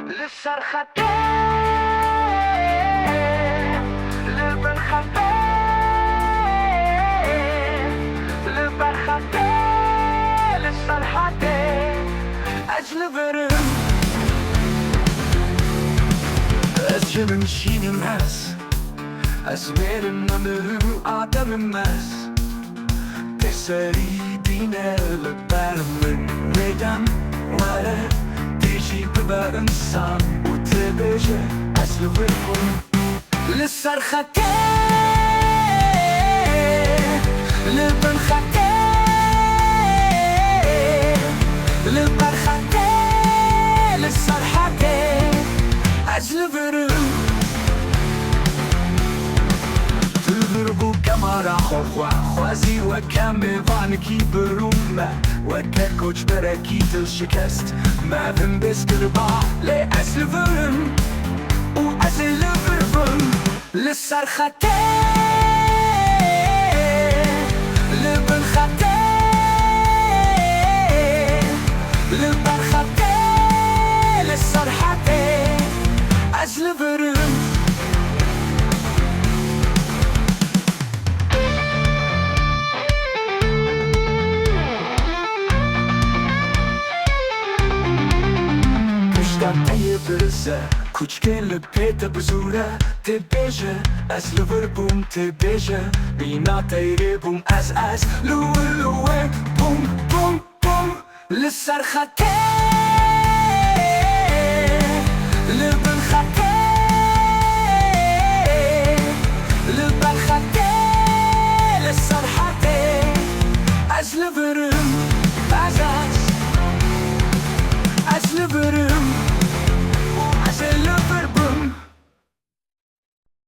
للصرختين للبرختين للبرختين للصرختين أجلبرم أجلبرم شين الماس أزميرم نمرم آدم الماس تسري دينا لبارم ميدان وارا تيجي ببا إنسان وتبجي أجلبرم للصرختين للبرختين للبرختين للصرختين أجلبرم تضربوا كمارا خوا خوازي وكامي فانكي برومة وكاكوش براكيت الشكست ما فهم بس كربا لي أجلبرم وأجلبرم للصرختين للبرختين للبرختين للصرختين أجلبرم تایی برزه کوچکل پیت بزوره تبیجه از لور بوم تبیجه بینا تیری بوم از لوه بوم بوم بوم للصرختين للبرختين للبرختين للصرختين أجلبرم